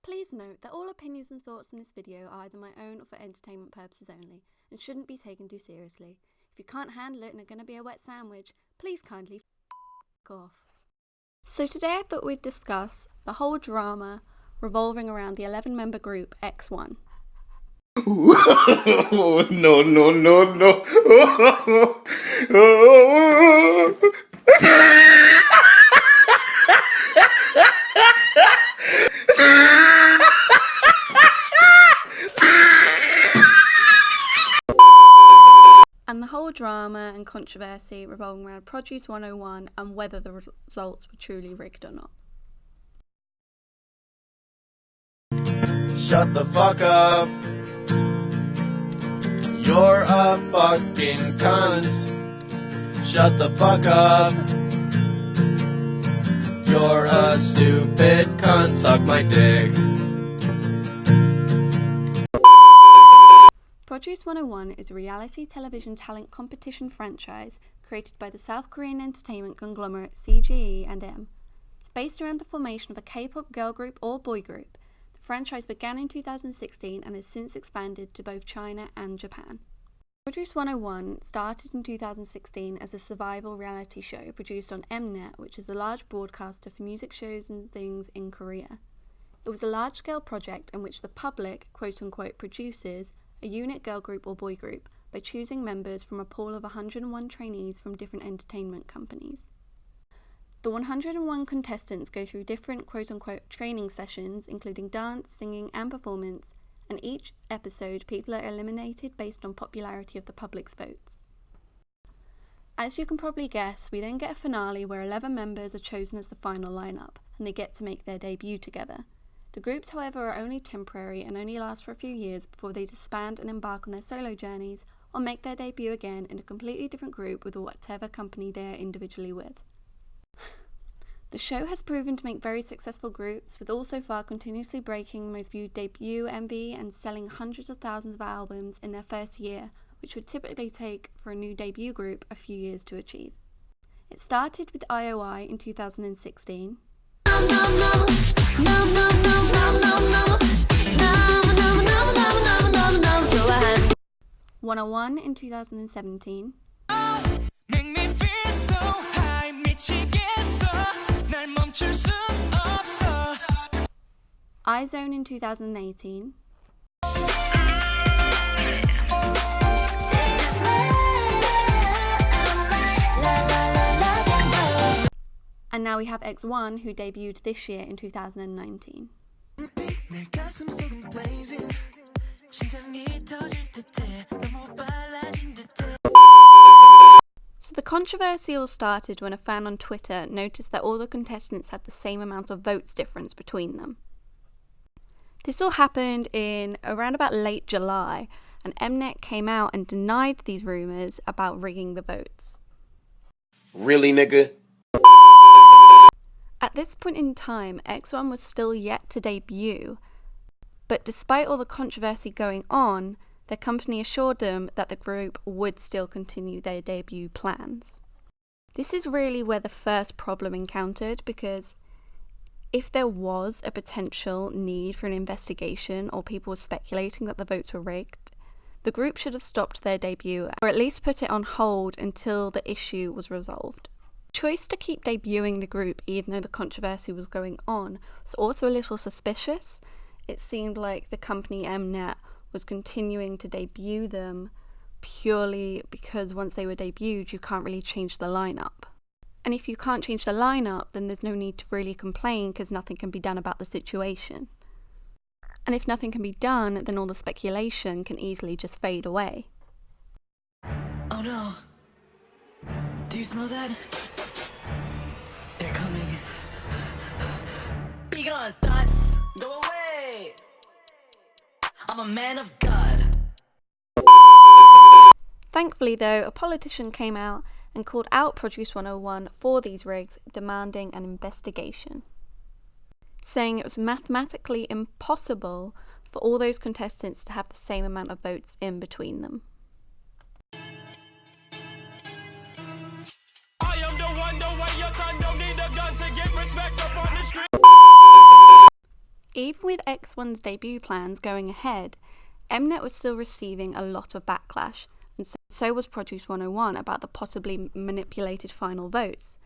Please note that all opinions and thoughts in this video are either my own or for entertainment purposes only, and shouldn't be taken too seriously. If you can't handle it and are going to be a wet sandwich, please kindly f*** off. So today I thought we'd discuss the whole drama revolving around the 11-member group X1. No. And the whole drama and controversy revolving around Produce 101 and whether the results were truly rigged or not. Shut the fuck up. You're a fucking cunt. Shut the fuck up. You're a stupid cunt. Suck my dick. Produce 101 is a reality television talent competition franchise created by the South Korean entertainment conglomerate CGE and M. It's based around the formation of a K-pop girl group or boy group. The franchise began in 2016 and has since expanded to both China and Japan. Produce 101 started in 2016 as a survival reality show produced on Mnet, which is a large broadcaster for music shows and things in Korea. It was a large-scale project in which the public, quote-unquote, produces a unit girl group or boy group by choosing members from a pool of 101 trainees from different entertainment companies. The 101 contestants go through different quote-unquote training sessions, including dance, singing and performance, and each episode people are eliminated based on popularity of the public's votes. As you can probably guess, we then get a finale where 11 members are chosen as the final lineup, and they get to make their debut together. The groups, however, are only temporary and only last for a few years before they disband and embark on their solo journeys or make their debut again in a completely different group with whatever company they are individually with. The show has proven to make very successful groups, with all so far continuously breaking the most viewed debut MV and selling hundreds of thousands of albums in their first year, which would typically take for a new debut group a few years to achieve. It started with IOI in 2016. 101 in 2017. IZONE in 2018. And now we have X1, who debuted this year in 2019. So the controversy all started when a fan on Twitter noticed that all the contestants had the same amount of votes difference between them. This all happened in around about late July, and Mnet came out and denied these rumours about rigging the votes. Really, nigga? At this point in time, X1 was still yet to debut, but despite all the controversy going on, their company assured them that the group would still continue their debut plans. This is really where the first problem encountered, because if there was a potential need for an investigation or people were speculating that the votes were rigged, the group should have stopped their debut or at least put it on hold until the issue was resolved. The choice to keep debuting the group even though the controversy was going on was also a little suspicious. It seemed like the company Mnet was continuing to debut them purely because once they were debuted, you can't really change the lineup. And if you can't change the lineup, then there's no need to really complain because nothing can be done about the situation. And if nothing can be done, then all the speculation can easily just fade away. Oh no. Do you smell that? They're coming. Be gone, thoughts. Go away. I'm a man of God. Thankfully though, a politician came out and called out Produce 101 for these rigs, demanding an investigation, saying it was mathematically impossible for all those contestants to have the same amount of votes in between them. I am the one, the way your son don't need a gun to get respect up on the street. Even with X1's debut plans going ahead, Mnet was still receiving a lot of backlash, and so was Produce 101 about the possibly manipulated final votes.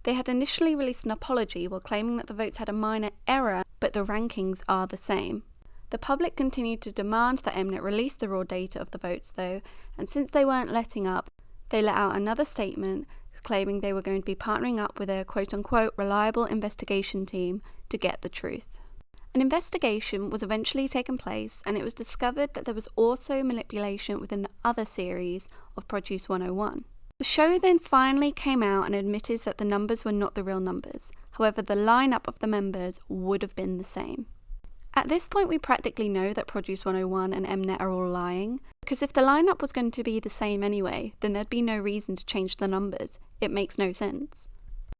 They had initially released an apology while claiming that the votes had a minor error, but the rankings are the same. The public continued to demand that Mnet release the raw data of the votes though, and since they weren't letting up, they let out another statement claiming they were going to be partnering up with a quote-unquote reliable investigation team to get the truth. An investigation was eventually taken place, and it was discovered that there was also manipulation within the other series of Produce 101. The show then finally came out and admitted that the numbers were not the real numbers. However, the lineup of the members would have been the same. At this point, we practically know that Produce 101 and Mnet are all lying, because if the lineup was going to be the same anyway, then there'd be no reason to change the numbers. It makes no sense.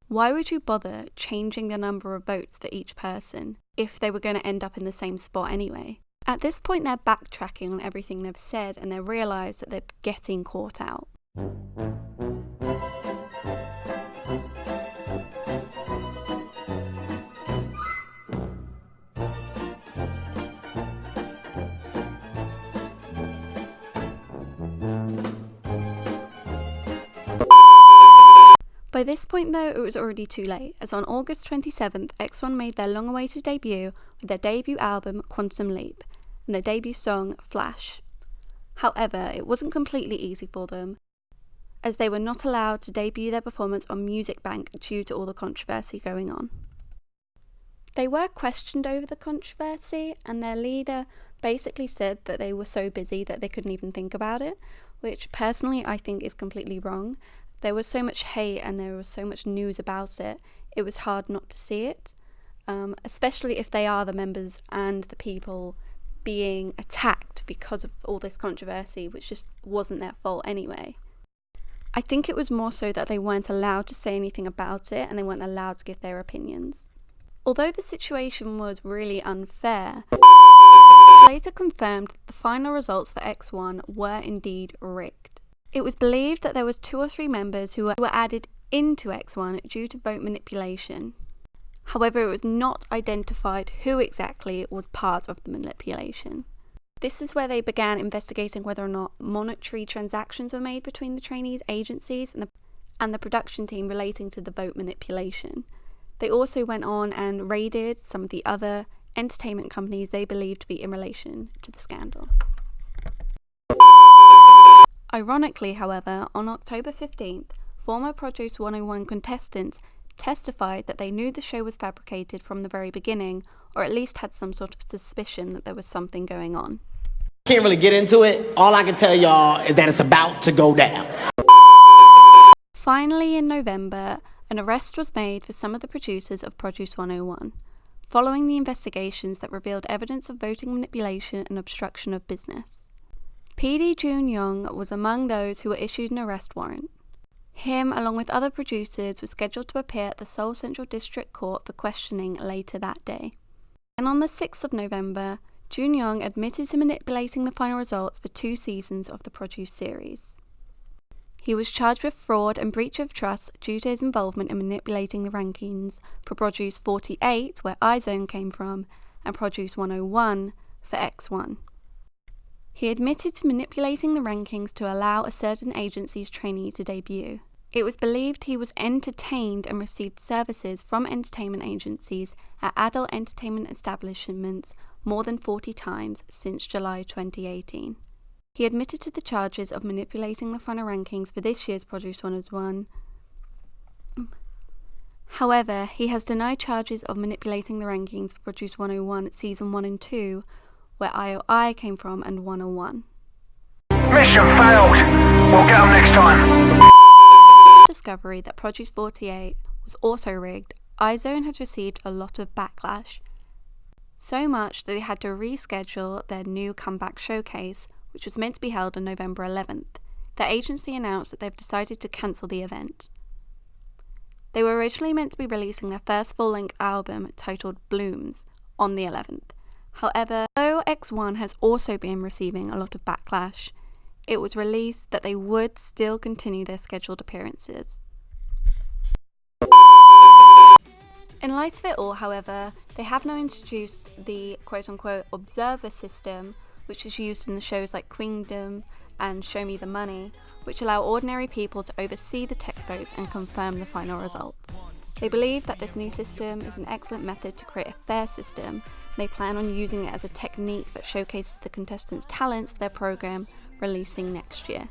Why would you bother changing the number of votes for each person if they were going to end up in the same spot anyway? At this point, they're backtracking on everything they've said, and they realise that they're getting caught out. By this point though, it was already too late, as on August 27th, X1 made their long-awaited debut with their debut album Quantum Leap and their debut song Flash. However, it wasn't completely easy for them, as they were not allowed to debut their performance on Music Bank due to all the controversy going on. They were questioned over the controversy, and their leader basically said that they were so busy that they couldn't even think about it, which personally I think is completely wrong. There was so much hate and there was so much news about it, it was hard not to see it, especially if they are the members and the people being attacked because of all this controversy, which just wasn't their fault anyway. I think it was more so that they weren't allowed to say anything about it and they weren't allowed to give their opinions. Although the situation was really unfair, later confirmed that the final results for X1 were indeed rigged. It was believed that there was 2 or 3 members who were added into X1 due to vote manipulation. However, it was not identified who exactly was part of the manipulation. This is where they began investigating whether or not monetary transactions were made between the trainees' agencies and the production team relating to the vote manipulation. They also went on and raided some of the other entertainment companies they believed to be in relation to the scandal. Ironically, however, on October 15th, former Produce 101 contestants testified that they knew the show was fabricated from the very beginning, or at least had some sort of suspicion that there was something going on. Can't really get into it. All I can tell y'all is that it's about to go down. Finally, in November, an arrest was made for some of the producers of Produce 101, following the investigations that revealed evidence of voting manipulation and obstruction of business. PD Jun Young was among those who were issued an arrest warrant. Him, along with other producers, were scheduled to appear at the Seoul Central District Court for questioning later that day. And on the 6th of November, Jun Young admitted to manipulating the final results for 2 seasons of the Produce series. He was charged with fraud and breach of trust due to his involvement in manipulating the rankings for Produce 48, where IZONE came from, and Produce 101 for X1. He admitted to manipulating the rankings to allow a certain agency's trainee to debut. It was believed he was entertained and received services from entertainment agencies at adult entertainment establishments more than 40 times since July 2018. He admitted to the charges of manipulating the final rankings for this year's Produce 101. However, he has denied charges of manipulating the rankings for Produce 101 Season 1 and 2, where IOI came from, and 101. Mission failed. We'll get them next time. Discovery that Produce 48 was also rigged, IZONE has received a lot of backlash. So much that they had to reschedule their new comeback showcase, which was meant to be held on November 11th. The agency announced that they've decided to cancel the event. They were originally meant to be releasing their first full-length album titled Blooms on the 11th. However, though X1 has also been receiving a lot of backlash, it was released that they would still continue their scheduled appearances. In light of it all, however, they have now introduced the quote-unquote observer system, which is used in the shows like Queendom and Show Me the Money, which allow ordinary people to oversee the text votes and confirm the final results. They believe that this new system is an excellent method to create a fair system, and they plan on using it as a technique that showcases the contestants' talents for their programme releasing next year.